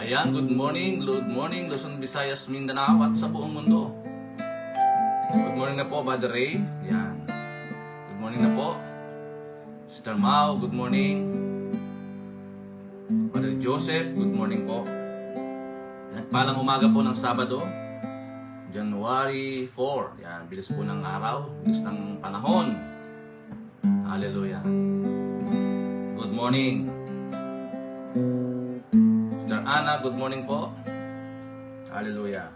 Ayan, good morning, Luzon, Visayas, Mindanao at sa buong mundo. Good morning na po, Brother Ray. Ayan. Good morning na po. Sister Mau, good morning. Brother Joseph, good morning po. Nagpalang umaga po ng Sabado, January 4. Ayan, bilis po ng araw, bilis ng panahon. Hallelujah. Good morning. Sister Ana, good morning po. Hallelujah.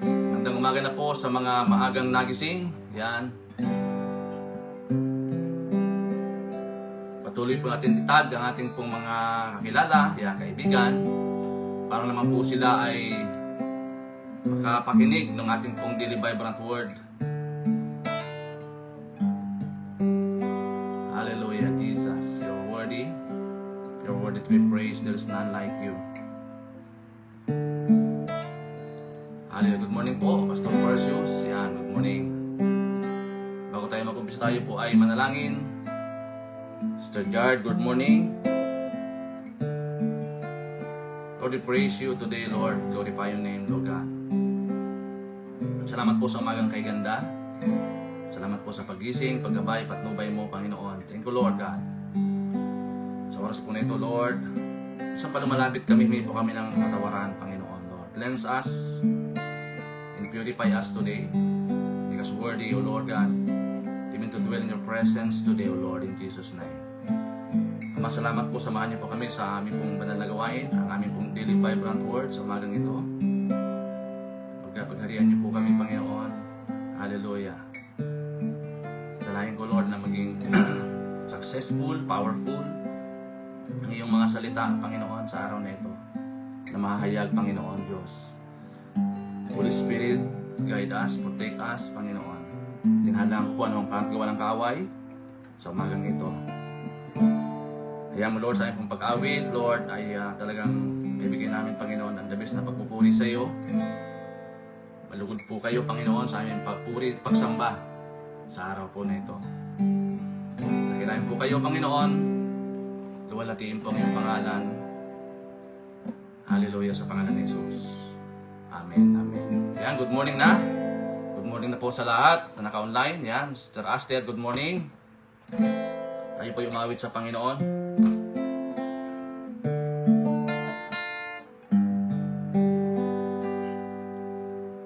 Magandang umaga na po sa mga maagang nagising. Yan. Patuloy po natin itag ang ating pong mga kakilala, yan, kaibigan, para naman po sila ay makapakinig ng ating pong daily vibrant word. Hallelujah, Jesus. You're worthy. You're worthy to be praised. There is none like you. Hallelujah. Good morning po, Pastor Perseus. Yan, good morning. Bago tayo mag-umpisa, tayo po ay manalangin. Sister Jard, good morning. Lord, we praise you today, Lord. Glorify your name, Lord God. Salamat po sa umagang kay ganda. Salamat po sa pagising, paggabay, patnubay mo, Panginoon. Thank you, Lord God. Sa oras po na ito, Lord, saan pa lumalapit kami, may po kami ng katawaran, Panginoon, Lord. Cleanse us and purify us today. Make us worthy, O Lord God, even to dwell in your presence today, O Lord, in Jesus' name. Ama, salamat po, samahan niyo po kami sa aming pong banal na gawain, ang aming pong daily vibrant word sa umagang ito. Pagharian niyo po kami, Panginoon. Hallelujah. Dalayan ko, Lord, na maging successful, powerful ang iyong mga salita, Panginoon, sa araw na ito, na mahahayag, Panginoon Diyos. Holy Spirit, guide us, protect us, Panginoon. Tinhalang ko po anong panggawa ng kaaway sa umagang ito. Hayaan mo, Lord, sa aming pong pag-awit, Lord, ay talagang ibigay namin, Panginoon, ang labis na pagpupuri sa iyo. Malugod po kayo, Panginoon, sa aming pagpuri at pagsamba sa araw po na ito. Nakirain po kayo, Panginoon. Luwalhatiin po ang iyong pangalan. Hallelujah sa pangalan ni Jesus. Amen, amen. Yan, good morning na. Good morning na po sa lahat na naka-online. Yan, Sister Aster, good morning. Tayo po yung umawit sa Panginoon.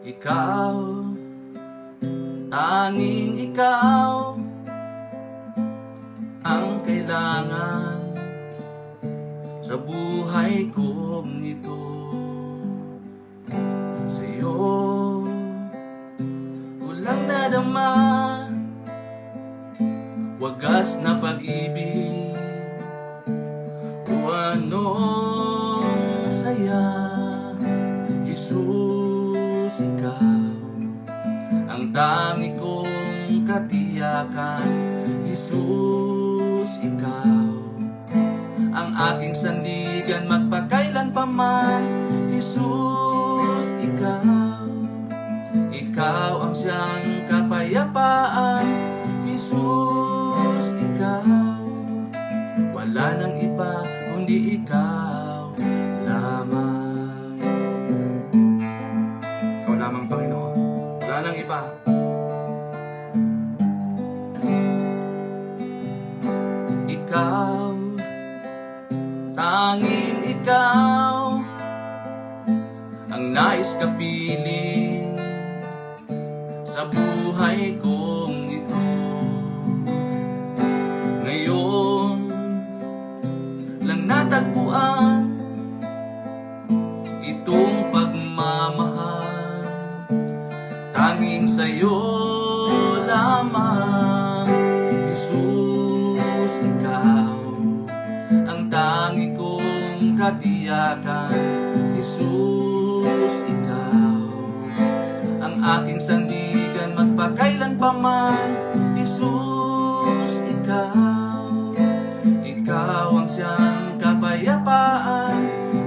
Ikaw, tanging ikaw ang kailangan sa buhay kong ito. Sa iyo kulang na dama, wagas na pag-ibig, o anong saya. Jesus, ikaw ang tangi kong katiyakan. Jesus, ikaw ang aking sandigan magpakailan pa man. Jesus, ikaw ang siyang kapayapaan. Jesus, ikaw wala nang iba kundi ikaw lamang. Ikaw lamang, Panginoon. Wala nang iba. Ikaw, tanging ikaw ang nais kapiling sa buhay kong ito. Ngayon lang natagpuan itong pagmamahal, tanging sa'yo lamang. Jesus, ikaw ang tangi kong katiyakan. Jesus, ikaw ang aking sandigan magpakailan pa man. Jesus, ikaw ang siyang kapayapaan.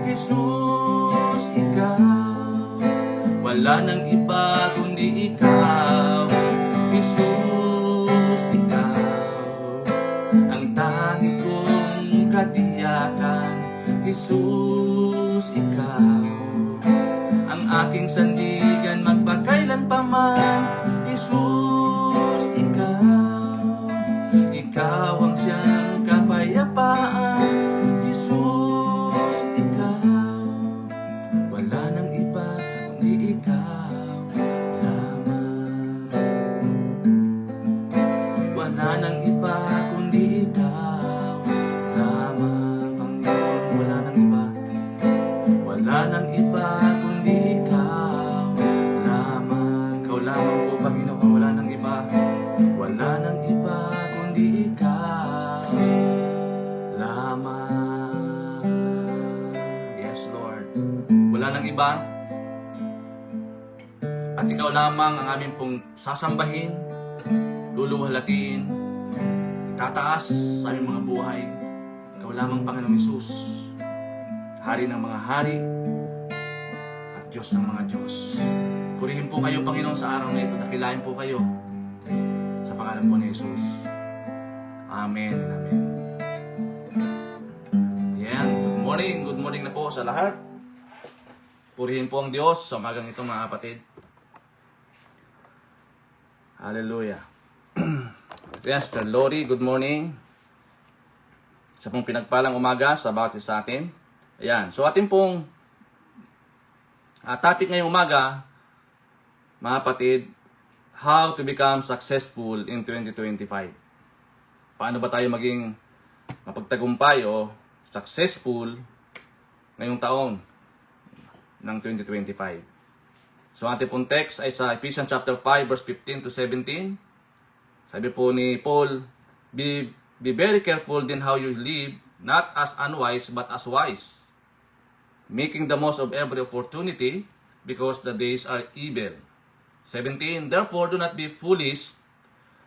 Jesus, ikaw wala nang iba kundi ikaw. Jesus, ikaw Jesus, ikaw ang aking sandigan magpakailan pa man. Jesus, ikaw ang siyang kapayapaan. Jesus, ikaw, wala nang iba kundi ikaw lamang. Wala nang iba kundi ikaw lamang, Panginoon. Wala nang iba, wala nang iba kundi ikaw lamang. Ikaw lamang po, Panginoon. Wala nang iba, wala nang iba kundi ikaw lamang. Yes, Lord. Wala nang iba. At ikaw lamang ang aming pong sasambahin, luluwalhatiin, itataas sa aming mga buhay. Ikaw lamang, Panginoong Hesus, Hari ng mga hari at Diyos ng mga Diyos. Purihin po kayo, Panginoon, sa araw na ito. Dakilain po kayo sa pangalan po ni Jesus. Amen and amen. Yan. Good morning na po sa lahat. Purihin po ang Diyos sa umagang ito, mga kapatid. Hallelujah. Yes, Sir Lori, good morning. Sa pong pinagpalang umaga sa bawat isa sa atin. Ayan. So ating pong topic ngayong umaga, mga kapatid, how to become successful in 2025. Paano ba tayo maging mapagtagumpay o successful ngayong taon ng 2025? So ating pong text ay sa Ephesians chapter 5 verse 15 to 17. Sabi po ni Paul, be very careful then how you live, not as unwise but as wise, making the most of every opportunity because the days are evil. 17, therefore do not be foolish,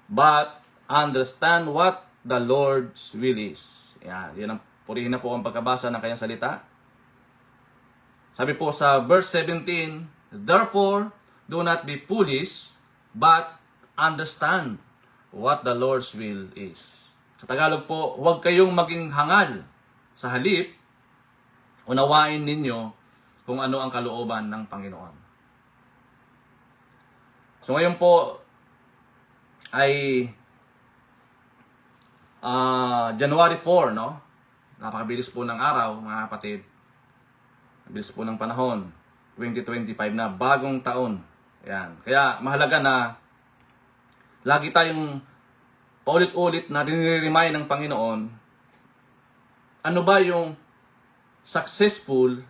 but understand what the Lord's will is. Yan ang purihin na po ang pagkabasa ng kanyang salita. Sabi po sa verse 17, therefore do not be foolish, but understand what the Lord's will is. Sa Tagalog po, huwag kayong maging hangal. Sa halip, unawain ninyo kung ano ang kalooban ng Panginoon. So ngayon po ay January 4, no? Napakabilis po ng araw, mga kapatid. Bilis po ng panahon. 2025 na, bagong taon. Ayan. Kaya mahalaga na lagi tayong paulit-ulit na riniremind ng Panginoon ano ba yung successful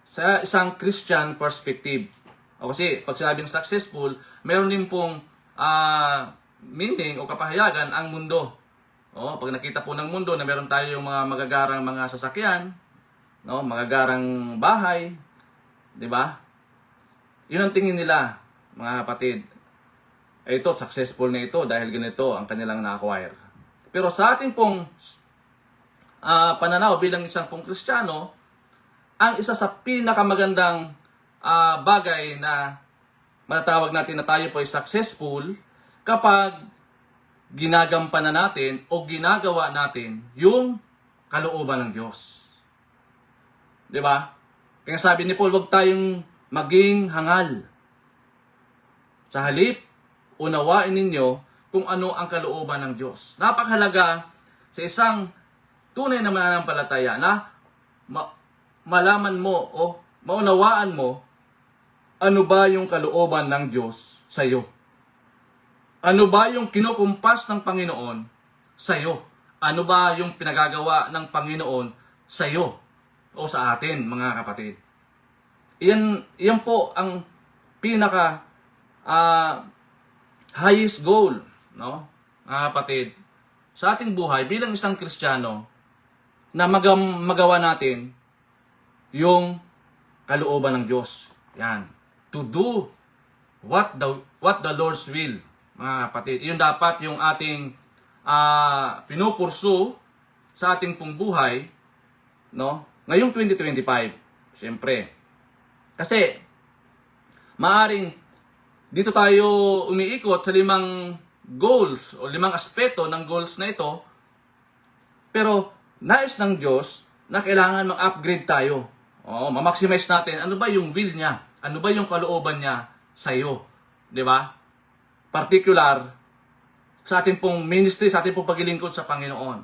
sa isang Christian perspective. O kasi pag sinabing successful, meron din pong meaning o kapahayagan ang mundo. O, pag nakita po ng mundo na meron tayong mga magagarang mga sasakyan, no, magagarang bahay, 'di ba? 'Yun ang tingin nila, mga kapatid. Ito, successful na ito dahil ganito ang kanilang na-acquire. Pero sa ating pong pananaw bilang isang pong Kristiyano, ang isa sa pinakamagandang bagay na matatawag natin na tayo po ay successful kapag ginagampanan natin o ginagawa natin yung kalooban ng Diyos. 'Di ba? Kaya sabi ni Paul, huwag tayong maging hangal. Sa halip, unawain ninyo kung ano ang kalooban ng Diyos. Napakahalaga sa isang tunay na mananampalataya na malaman mo o maunawaan mo ano ba yung kalooban ng Diyos sa iyo. Ano ba yung kinukumpas ng Panginoon sa iyo? Ano ba yung pinagagawa ng Panginoon sa iyo o sa atin, mga kapatid? Iyan po ang pinaka highest goal, no? Mga kapatid, sa ating buhay bilang isang Kristiyano na magawa natin yung kalooban ng Diyos. Yan. To do what the Lord's will, mga kapatid. Yun dapat yung ating pinupursu sa ating pong buhay, no? Ngayong 2025, siyempre. Kasi maaring dito tayo umiikot sa 5 goals o 5 aspeto ng goals na ito. Pero nais ng Diyos na kailangan mag-upgrade tayo. Ma-maximize natin ano ba yung will niya, ano ba yung kalooban niya sa iyo, 'di ba? Particular sa ating pong ministry, sa ating pong paglilingkod sa Panginoon.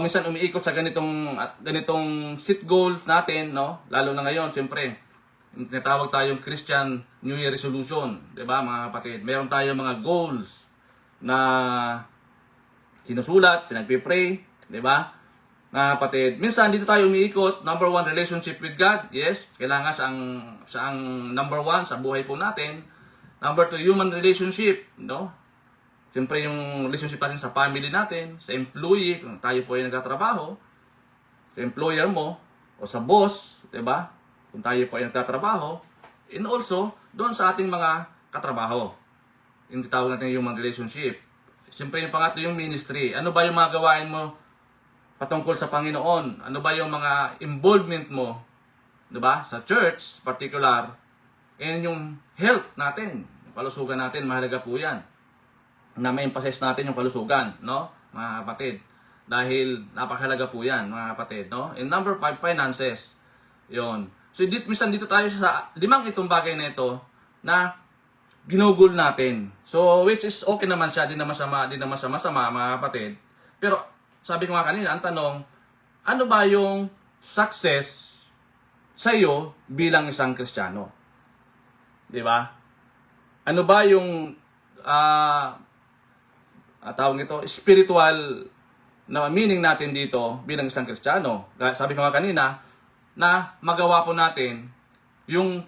Minsan umiikot sa ganitong set goal natin, no? Lalo na ngayon, siyempre, tinatawag tayong Christian New Year Resolution, 'di ba, mga kapatid? Meron tayong mga goals na sinusulat, pinagpe-pray, 'di ba? Mga kapatid, minsan dito tayo umiikot. Number 1, relationship with God. Yes, kailangan sa ang number 1 sa buhay po natin. Number 2, human relationship, no? Siyempre yung relationship natin sa family natin, sa employee, kung tayo po ay nagtatrabaho, sa employer mo, o sa boss, 'di ba? Kung tayo po ay nagtatrabaho, and also doon sa ating mga katrabaho. Yung tawag natin human relationship. Siyempre yung pangatlo yung ministry. Ano ba yung mga gawain mo patungkol sa Panginoon? Ano ba yung mga involvement mo, 'di ba? Sa church, particular, and yung health natin, yung kalusugan natin, mahalaga po 'yan. Na ma-emphasize natin yung kalusugan, no? Mga kapatid. Dahil napakahalaga po 'yan, mga kapatid, no? And number 5, finances. 'Yon. So minsan dito tayo sa limang itong bagay na ito na ginugol natin. So which is okay naman siya, di naman sama, mga kapatid. Pero sabi ko nga kanina, ang tanong, ano ba yung success sa iyo bilang isang Kristiyano? 'Di ba? Ano ba yung tawag ito, spiritual na meaning natin dito bilang isang Kristiyano? Sabi ko nga kanina, na magawa po natin yung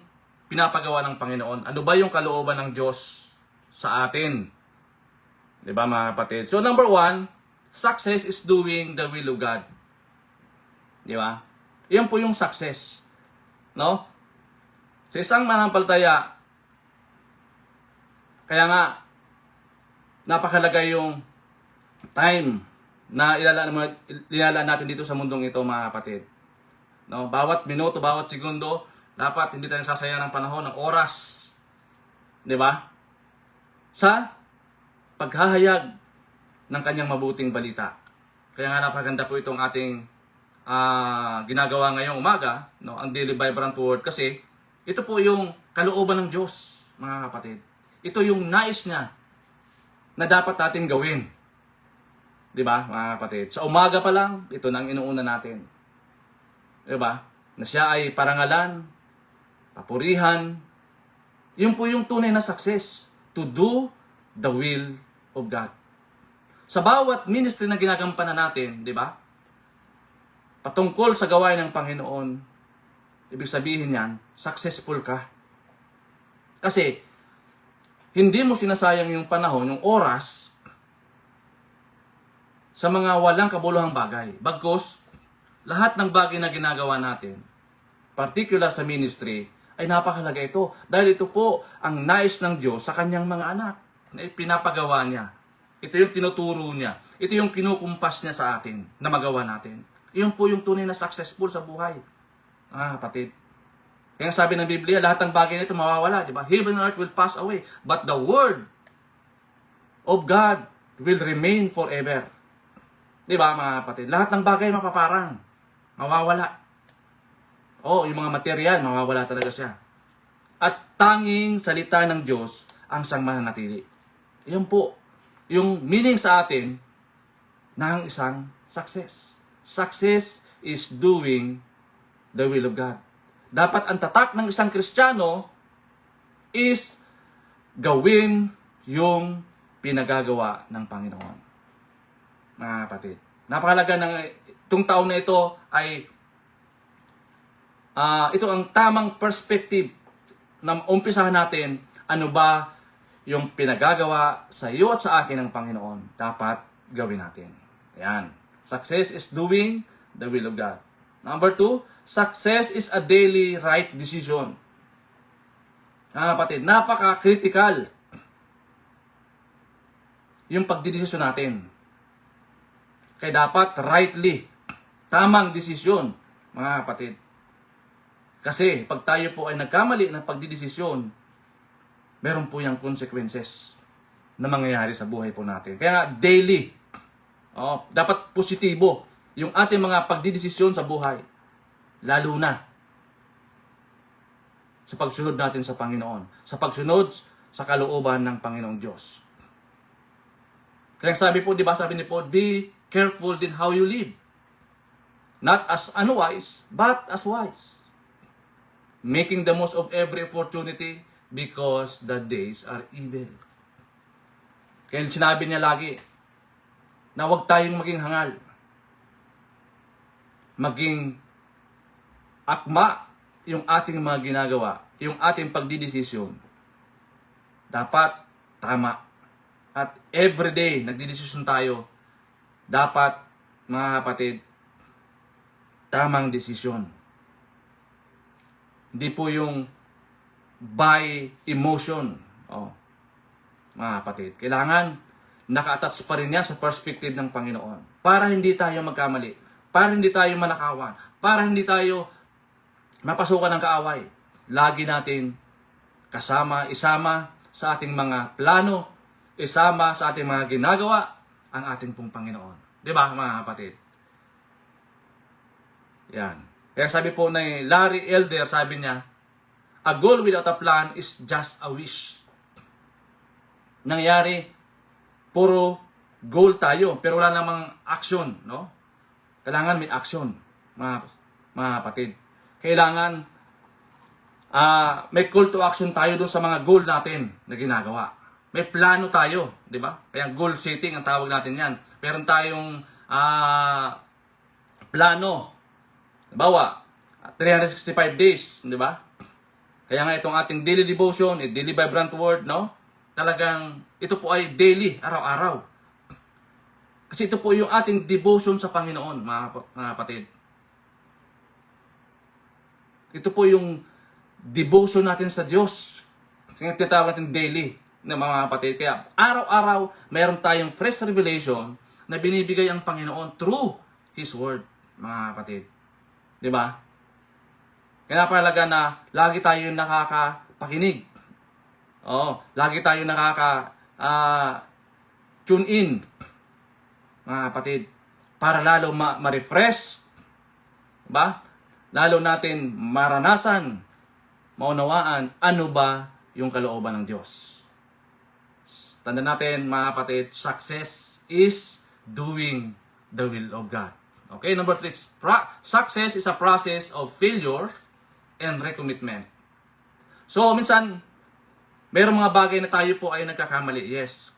pinapagawa ng Panginoon. Ano ba yung kalooban ng Diyos sa atin? 'Di ba, mga kapatid? So number 1, success is doing the will of God. 'Di ba? Iyan po yung success. No? Sa isang manampalataya, kaya nga napakalaga yung time na ilalaan natin dito sa mundong ito, mga kapatid. No, bawat minuto, bawat segundo, dapat hindi tayo sasayang ng panahon, ng oras. 'Di ba? Sa paghahayag ng kanyang mabuting balita. Kaya nga napakaganda po itong ating ginagawa ngayong umaga, no, ang Daily Vibrant Word, kasi ito po yung kalooban ng Diyos, mga kapatid. Ito yung nais niya na dapat natin gawin. 'Di ba, mga kapatid? Sa umaga pa lang, ito nang inuuna natin. 'Di ba? Na siya ay parangalan, papurihan. Yun po yung tunay na success. To do the will of God. Sa bawat ministry na ginagampanan natin, 'di ba? Patungkol sa gawain ng Panginoon, ibig sabihin yan, successful ka. Kasi hindi mo sinasayang yung panahon, yung oras sa mga walang kabuluhang bagay. Bagkus lahat ng bagay na ginagawa natin, particular sa ministry, ay napakahalaga ito. Dahil ito po ang nais ng Diyos sa kanyang mga anak na pinapagawa niya. Ito yung tinuturo niya. Ito yung kinukumpas niya sa atin na magawa natin. Iyon po yung tunay na successful sa buhay. Kapatid. Kaya sabi ng Biblia, lahat ng bagay na ito mawawala. Diba? Heaven and earth will pass away, but the word of God will remain forever. Diba, mga kapatid? Lahat ng bagay mapaparang. Mawawala. Yung mga material, mawawala talaga siya. At tanging salita ng Diyos ang siyang mananatili. Yan po, yung meaning sa atin ng isang success. Success is doing the will of God. Dapat ang tatak ng isang Kristiyano is gawin yung pinagagawa ng Panginoon. Mga kapatid, napakalaga ng itong taon na ito ay ito ang tamang perspective na umpisahan natin ano ba yung pinagagawa sa iyo at sa akin ng Panginoon dapat gawin natin. Ayan. Success is doing the will of God. Number 2, success is a daily right decision. Kapatid, napaka-critical yung pagdidesisyon natin. Kaya dapat rightly, tamang desisyon, mga kapatid. Kasi pag tayo po ay nagkamali ng pagdidesisyon, meron po yung consequences na mangyayari sa buhay po natin. Kaya daily, dapat positibo yung ating mga pagdidesisyon sa buhay. Lalo na sa pagsunod natin sa Panginoon. Sa pagsunod sa kalooban ng Panginoong Diyos. Kaya sabi po, di ba, sabi ni Paul, be careful in how you live. Not as unwise, but as wise. Making the most of every opportunity because the days are evil. Kaya sinabi niya lagi na huwag tayong maging hangal. Maging akma yung ating mga ginagawa, yung ating pagdidesisyon. Dapat tama. At everyday, nagdidesisyon tayo. Dapat, mga kapatid, tamang desisyon. Hindi po yung by emotion. Mga kapatid, kailangan naka-attach pa rin yan sa perspective ng Panginoon. Para hindi tayo magkamali. Para hindi tayo manakawan. Para hindi tayo mapasukan ng kaaway. Lagi natin isama sa ating mga plano, isama sa ating mga ginagawa, ang ating pong Panginoon. Di ba, mga kapatid? Yan. Kaya sabi po ni Larry Elder, sabi niya, a goal without a plan is just a wish. Nangyari, puro goal tayo, pero wala namang action, no? Kailangan may action, mga kapatid. Kailangan may call to action tayo doon sa mga goal natin na ginagawa. May plano tayo, di ba? Kaya goal setting ang tawag natin yan. Meron tayong plano. Halimbawa, 365 days, di ba? Kaya nga itong ating daily devotion, daily vibrant word, no? Talagang ito po ay daily, araw-araw. Kasi ito po yung ating devotion sa Panginoon, mga kapatid. Ito po yung devotion natin sa Diyos. Kaya tinatawag natin daily na mga kapatid. Kaya araw-araw, mayroon tayong fresh revelation na binibigay ang Panginoon through His Word, mga kapatid. Di ba? Kaya napalaga na lagi tayo nakakapakinig. Lagi tayo tune in, mga kapatid. Para lalo ma-refresh. Diba? Lalo natin maranasan, maunawaan, ano ba yung kalooban ng Diyos. Tanda natin, mga kapatid, success is doing the will of God. Okay, number 3, success is a process of failure and recommitment. So, minsan, mayroong mga bagay na tayo po ay nagkakamali, yes.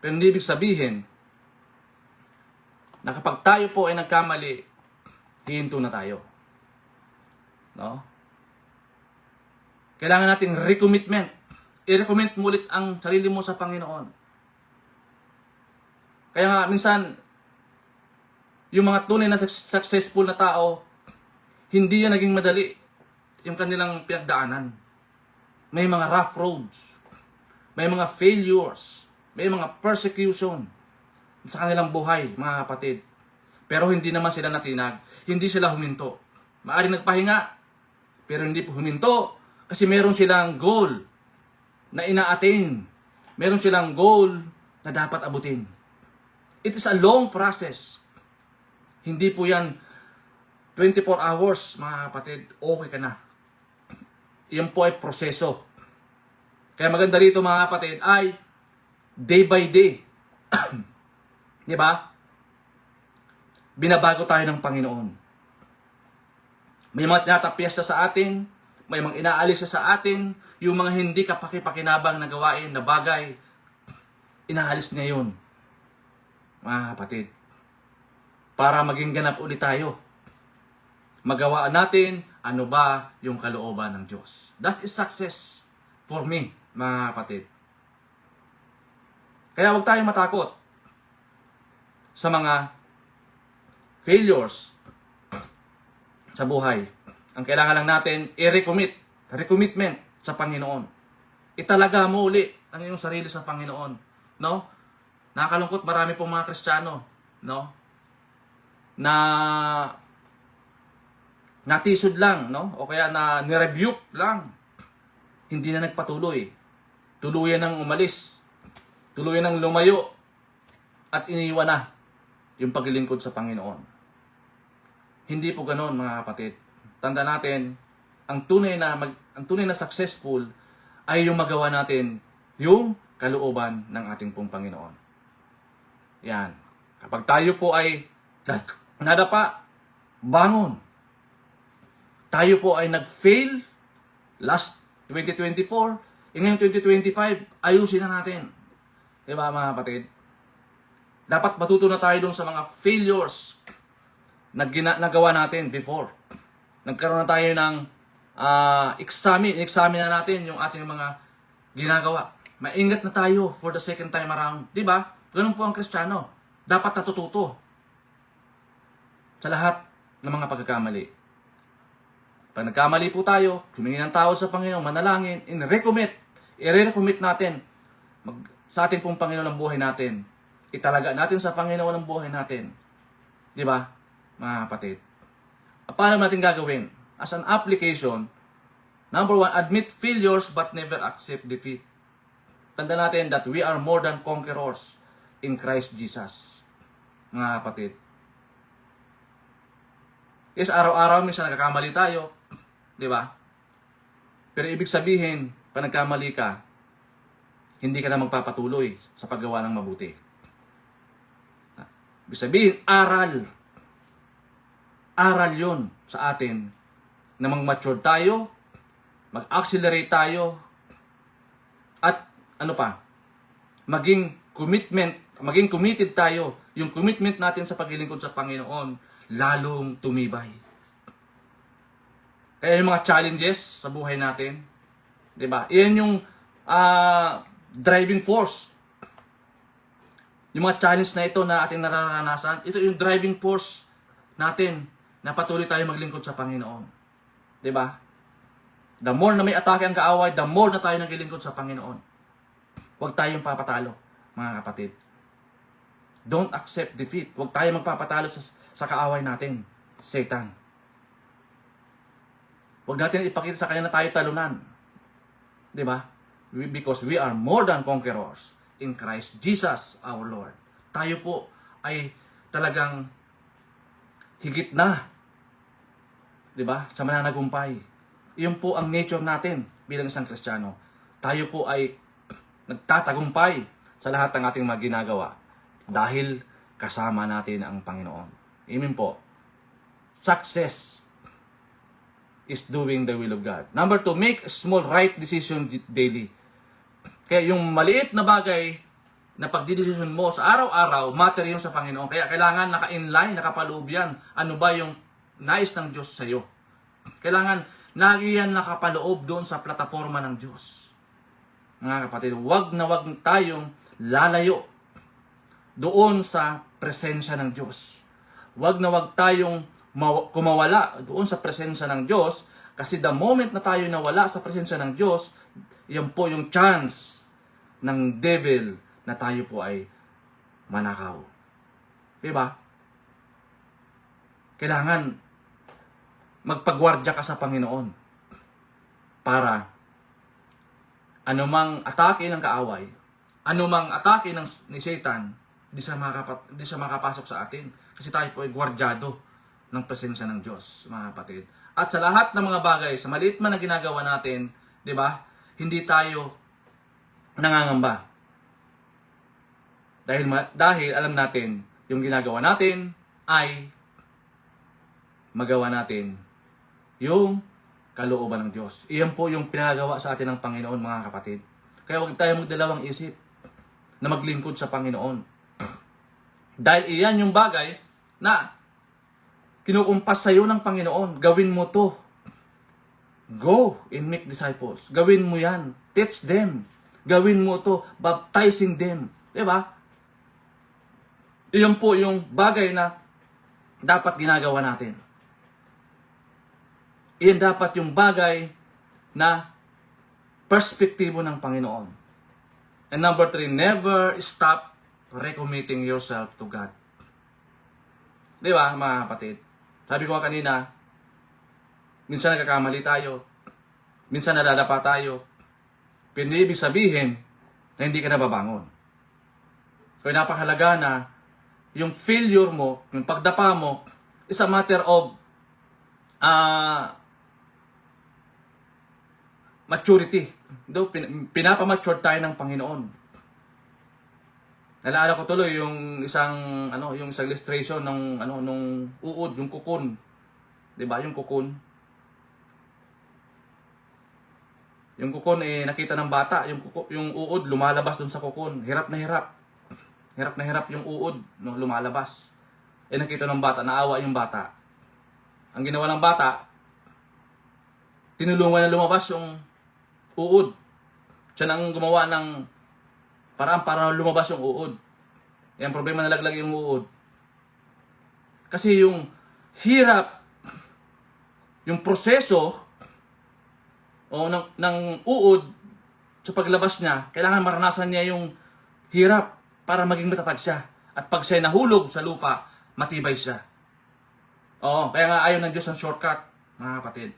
Pero hindi ibig sabihin na kapag tayo po ay nagkamali, hihinto na tayo. No? Kailangan nating recommitment. I-recommit mo ulit ang sarili mo sa Panginoon. Kaya nga, minsan, yung mga tunay na successful na tao, hindi yan naging madali yung kanilang pinagdaanan. May mga rough roads. May mga failures. May mga persecution sa kanilang buhay, mga kapatid. Pero hindi naman sila natinag. Hindi sila huminto. Maaaring nagpahinga, pero hindi po huminto kasi meron silang goal na ina-attain. Meron silang goal na dapat abutin. It is a long process. Hindi po yan 24 hours, mga kapatid, okay ka na. Yan po ay proseso. Kaya maganda rito, mga kapatid, ay day by day. Di ba? Binabago tayo ng Panginoon. May mga tinatapyas sa atin, may mga inaalis sa atin, yung mga hindi kapaki-pakinabang na gawain, na bagay, inaalis niya yun. Mga kapatid, para maging ganap ulit tayo. Magawa natin ano ba yung kalooban ng Diyos. That is success for me, mga kapatid. Kaya huwag tayong matakot sa mga failures sa buhay. Ang kailangan lang natin, recommitment sa Panginoon. Italaga mo uli ang iyong sarili sa Panginoon. No? Nakakalungkot, marami pong mga Kristiyano, no? Na natisod lang, no? O kaya na nirebuke lang. Hindi na nagpatuloy. Tuluyan nang umalis. Tuluyan nang lumayo. At iniwan na yung paglilingkod sa Panginoon. Hindi po ganoon, mga kapatid. Tanda natin, ang tunay na successful ay yung magawa natin yung kalooban ng ating pong Panginoon. Yan. Kapag tayo po ay nadapa, bangon. Tayo po ay nag-fail last 2024, ngayon 2025, ayusin na natin. Diba, mga kapatid? Dapat matuto na tayo dun sa mga failures na nagawa natin before. Nagkaroon na tayo ng examine na natin yung ating mga ginagawa. Maingat na tayo for the second time around. Diba? Ganun po ang Kristiyano. Dapat natututo sa lahat ng mga pagkakamali. Pag nagkamali po tayo, humingi ng tawad sa Panginoon, manalangin, i-recommit natin sa ating pong Panginoon ang buhay natin. Italaga natin sa Panginoon ang buhay natin. Di ba, mga kapatid? Paano natin gagawin? As an application, number 1, admit failures but never accept defeat. Tanda natin that we are more than conquerors in Christ Jesus. Mga kapatid. Yes, araw-araw minsan nagkakamali tayo. Di ba? Pero ibig sabihin, pag nagkamali ka, hindi ka na magpapatuloy sa paggawa ng mabuti. Ibig sabihin, aral. Aral yon sa atin na mag-mature tayo, mag-accelerate tayo, at maging committed tayo. Yung commitment natin sa paglilingkod sa Panginoon, lalong tumibay. Kaya yung mga challenges sa buhay natin, di ba? Iyan yung driving force. Yung mga challenge na ito na ating nararanasan, ito yung driving force natin na patuloy tayo maglingkod sa Panginoon. Di ba? The more na may atake ang kaaway, the more na tayo naglilingkod sa Panginoon. Huwag tayong papatalo, mga kapatid. Don't accept defeat. Huwag tayo magpapatalo sa kaaway natin, Satan. Huwag natin ipakita sa kanya na tayo talunan. Di ba? Because we are more than conquerors in Christ Jesus our Lord. Tayo po ay talagang higit na. Di ba? Sa mananagumpay. Iyon po ang nature natin bilang isang Kristiyano. Tayo po ay nagtatagumpay sa lahat ng ating mga ginagawa dahil kasama natin ang Panginoon. Amen po. Success is doing the will of God. Number 2, make small right decision daily. Kaya yung maliit na bagay na pagdidesisyon mo sa araw-araw, matter yun sa Panginoon. Kaya kailangan naka-inline, nakapaloob yan. Ano ba yung nais ng Diyos sa iyo? Kailangan lagi yan nakapaloob doon sa plataforma ng Diyos. Mga kapatid, wag na wag tayong lalayo doon sa presensya ng Diyos. Wag na wag tayong kumawala doon sa presensya ng Diyos, kasi the moment na tayo nawala sa presensya ng Diyos, yan po yung chance ng devil na tayo po ay manakaw. Diba? Kailangan magpagwardya ka sa Panginoon para anumang atake ng kaaway, anumang atake ni Satan, di sa makapasok sa atin. Kasi tayo po ay gwardyado ng presensya ng Diyos, mga kapatid. At sa lahat ng mga bagay, sa maliit man na ginagawa natin, di ba? Hindi tayo nangangamba. Dahil alam natin, yung ginagawa natin ay magawa natin yung kalooban ng Diyos. Iyan po yung pinagawa sa atin ng Panginoon, mga kapatid. Kaya huwag tayo magdalawang isip na maglingkod sa Panginoon. Dahil iyan yung bagay na kinukumpas sa iyo ng Panginoon. Gawin mo to. Go and make disciples. Gawin mo yan. Teach them. Gawin mo to. Baptizing them. Diba? Iyon po yung bagay na dapat ginagawa natin. Iyan dapat yung bagay na perspektibo ng Panginoon. And number 3, never stop recommitting yourself to God. Di ba, mga kapatid? Sabi ko kanina, minsan nagkakamali tayo, minsan nadadapa tayo, pero hindi ibig sabihin na hindi ka nababangon. Kaya napakahalaga na yung failure mo, yung pagdapa mo, is a matter of maturity. Pinapamature tayo ng Panginoon. Naalala ko tuloy yung isang illustration ng nung uod, yung kukun. 'Di ba? Yung kukun. Yung kukun nakita ng bata, yung uod lumalabas dun sa kukun. Hirap na hirap. Hirap na hirap yung uod no lumalabas. Nakita ng bata, naawa yung bata. Ang ginawa ng bata, tinulungan na lumabas yung uod. Siya nang gumawa ng paraan para lumabas yung uod. Yung problema, nalaglag yung uod. Kasi yung hirap, yung proseso ng uod sa paglabas niya, kailangan maranasan niya yung hirap para maging matatag siya. At pag siya nahulog sa lupa, matibay siya. Kaya nga ayaw ng Diyos ang shortcut, mga kapatid.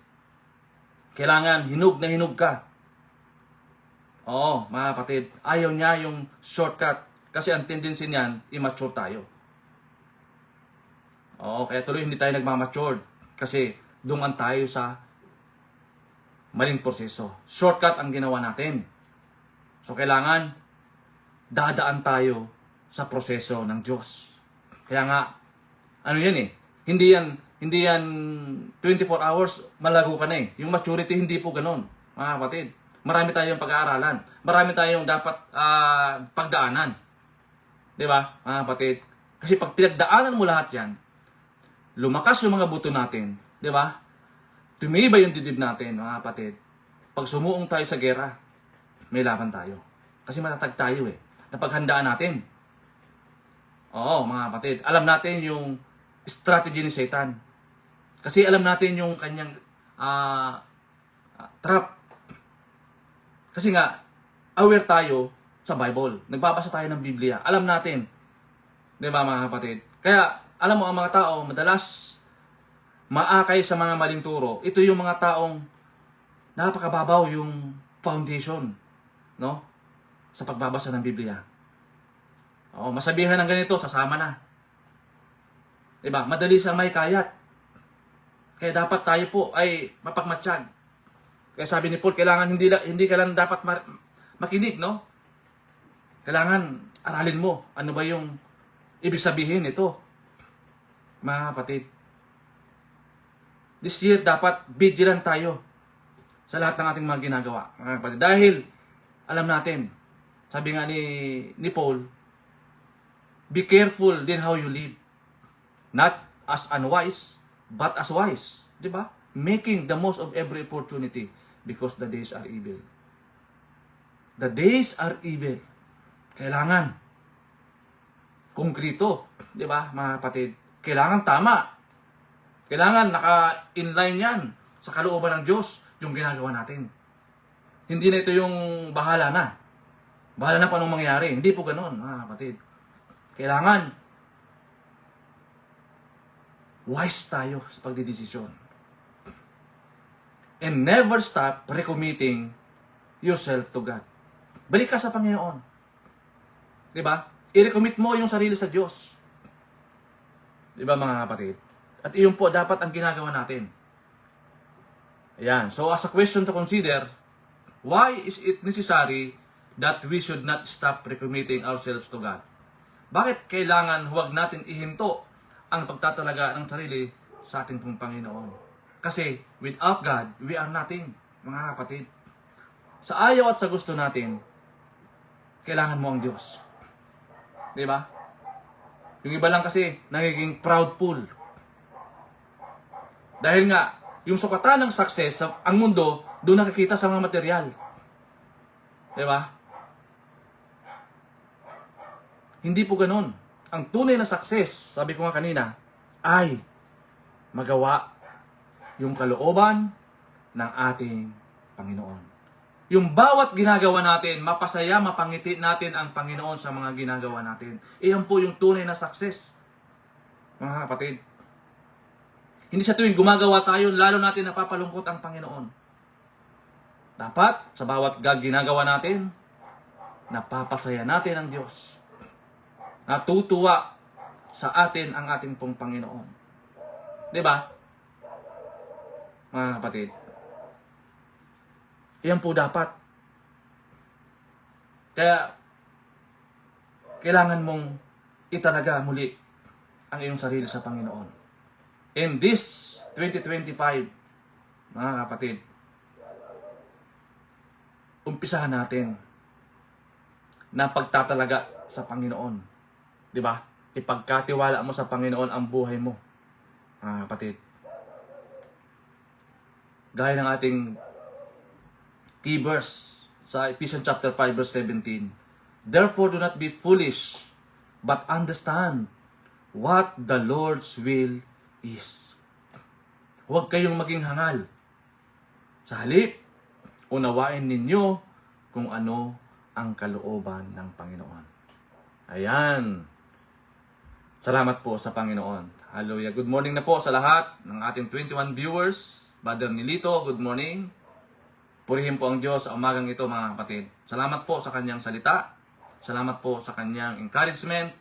Kailangan hinug na hinug ka. Mga kapatid, ayaw niya yung shortcut. Kasi ang tendency niyan, immature tayo. Kaya tuloy hindi tayo nagmamature. Kasi dumaan tayo sa maling proseso. Shortcut ang ginawa natin. So kailangan dadaan tayo sa proseso ng Diyos. Kaya nga, hindi yan 24 hours, malago ka na Yung maturity, hindi po ganun, mga kapatid. Marami tayong pag-aaralan. Marami tayong dapat pagdaanan. Di ba, mga kapatid? Kasi pag pinagdaanan mo lahat yan, lumakas yung mga buto natin. Di ba? Tumibay yung dibdib natin, mga kapatid. Pag sumuong tayo sa gera, may laban tayo. Kasi matatag tayo Napaghandaan natin. Mga kapatid. Alam natin yung strategy ni Satan. Kasi alam natin yung kanyang trap. Kasi nga, aware tayo sa Bible. Nagbabasa tayo ng Biblia. Alam natin. Di ba, mga kapatid? Kaya, alam mo, ang mga tao, madalas maakay sa mga maling turo. Ito yung mga taong napakababaw yung foundation, no? Sa pagbabasa ng Biblia. Masabihan ng ganito, sasama na. Di ba? Madali siyang may kayat. Kaya dapat tayo po ay mapagmatsyag. Kaya sabi ni Paul, kailangan hindi ka lang dapat makinig, no? Kailangan aralin mo. Ano ba yung ibig sabihin nito? Mga kapatid. This year, dapat vigilant tayo sa lahat ng ating mga ginagawa, mga kapatid. Dahil, alam natin, sabi nga ni Paul, be careful din how you live. Not as unwise, but as wise. Di ba? Making the most of every opportunity because the days are evil. The days are evil. Kailangan konkrito. Di ba, mga kapatid? Kailangan tama. Kailangan naka-inline yan sa kalooban ng Diyos yung ginagawa natin. Hindi na ito yung bahala na. Bahala na kung anong mangyari. Hindi po ganoon, mga kapatid. Kailangan wise tayo sa pagdidesisyon. And never stop recommitting yourself to God. Balik ka sa Panginoon. Diba? I-recommit mo yung sarili sa Diyos. Diba, mga kapatid? At iyon po dapat ang ginagawa natin. Ayan. So, as a question to consider, why is it necessary that we should not stop recommitting ourselves to God? Bakit kailangan huwag natin ihinto ang pagtatalaga ng sarili sa ating pong Panginoon? Kasi without God, we are nothing, mga kapatid. Sa ayaw at sa gusto natin, kailangan mo ang Diyos. Di ba? Yung iba lang kasi nagiging proudful. Dahil nga, yung sukatan ng success, ang mundo, doon nakikita sa mga material. Di ba? Hindi po ganun. Ang tunay na success, sabi ko nga kanina, ay magawa yung kalooban ng ating Panginoon. Yung bawat ginagawa natin, mapasaya, mapangiti natin ang Panginoon sa mga ginagawa natin. Iyan po yung tunay na success, mga kapatid. Hindi sa tuwing gumagawa tayo, lalo natin napapalungkot ang Panginoon. Dapat, sa bawat ginagawa natin, napapasaya natin ang Diyos. Natutuwa sa atin ang ating pong Panginoon. Di ba? Mga kapatid. Yan po dapat. Kaya, kailangan mong italaga muli ang iyong sarili sa Panginoon. In this 2025, mga kapatid, umpisahan natin na pagtatalaga sa Panginoon. Di ba? Ipagkatiwala mo sa Panginoon ang buhay mo, mga kapatid. Gaya ng ating key verse sa Ephesians chapter 5 verse 17. Therefore do not be foolish, but understand what the Lord's will is. Huwag kayong maging hangal. Sa halip, unawain ninyo kung ano ang kalooban ng Panginoon. Ayan. Salamat po sa Panginoon. Hallelujah. Good morning na po sa lahat ng ating 21 viewers. Brother Nilito, good morning. Purihin po ang Diyos sa umagang ito, mga kapatid. Salamat po sa kanyang salita. Salamat po sa kanyang encouragement.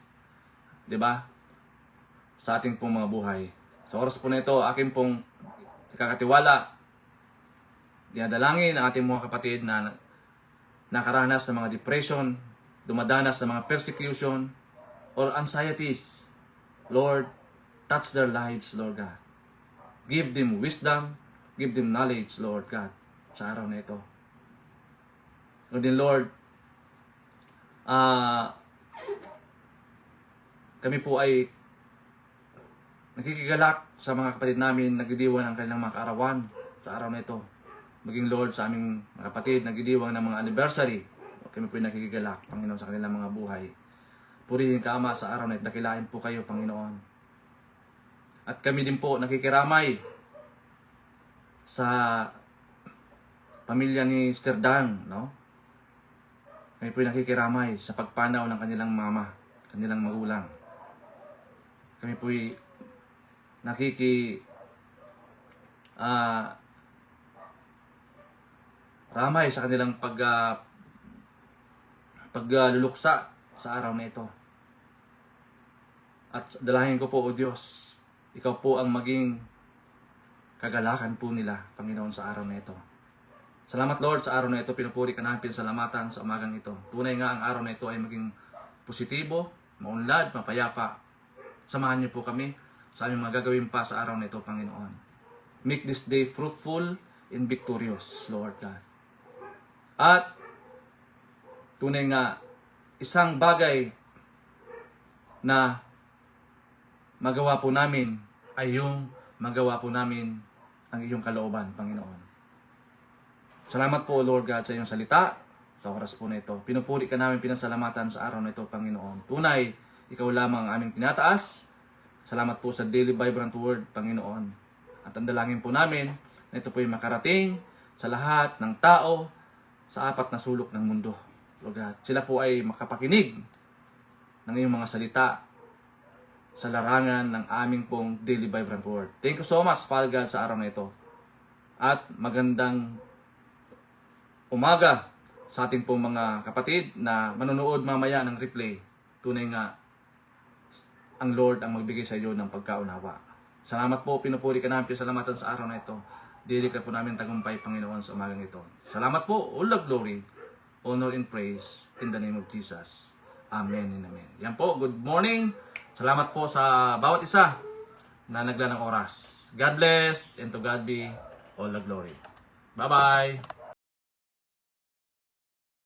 Diba? Sa ating pong mga buhay. Sa oras po na ito, aking pong kakatiwala. Dinadalangin ang ating mga kapatid na nakaranas ng mga depression, dumadanas ng mga persecution, or anxieties. Lord, touch their lives, Lord God. Give them wisdom, give them knowledge, Lord God, sa araw na ito. O din, Lord, kami po ay nakikigalak sa mga kapatid namin, nagdidiwang ng kanilang mga kaarawan sa araw na ito. Maging Lord sa aming mga kapatid, nagdidiwang ng mga anniversary. Kami po ay nakikigalak, Panginoon, sa kanilang mga buhay. Purihin ka, Ama, sa araw na ito. Dakilain po kayo, Panginoon. At kami din po nakikiramay sa pamilya ni Sister Dan, no? Kami po ay nakikiramay sa pagpanaw ng kanilang mama, kanilang magulang. Kami po ay ramay sa kanilang pagluluksa sa araw na ito. At dalahin ko po, O Diyos, ikaw po ang maging kagalakan po nila, Panginoon, sa araw na ito. Salamat, Lord, sa araw na ito. Pinupuri ka namin, pinsalamatan sa umagang ito. Tunay nga ang araw na ito ay maging positibo, maunlad, mapayapa. Samahan niyo po kami sa aming mga gagawin pa sa araw na ito, Panginoon. Make this day fruitful and victorious, Lord God. At tunay nga, isang bagay na magawa po namin ay yung magawa po namin ang iyong kalooban, Panginoon. Salamat po, Lord God, sa iyong salita sa oras po na ito. Pinupuri ka namin, pinasalamatan sa araw na ito, Panginoon. Tunay, ikaw lamang ang aming tinataas. Salamat po sa Daily Vibrant Word, Panginoon. At ang dalangin po namin na ito po ay makarating sa lahat ng tao sa apat na sulok ng mundo. Lord God, sila po ay makapakinig ng iyong mga salita sa larangan ng aming pong Daily Vibrant Word. Thank you so much, Father God, sa araw na ito. At magandang umaga sa ating pong mga kapatid na manonood mamaya ng replay. Tunay nga, ang Lord ang magbigay sa iyo ng pagkaunawa. Salamat po, pinupuri ka namin, salamatan sa araw na ito. Dili ka po namin tagumpay, Panginoon, sa umagang ito. Salamat po, all the glory, honor and praise in the name of Jesus. Amen and amen. Yan po, good morning. Salamat po sa bawat isa na naglaan ng oras. God bless and to God be all the glory. Bye-bye.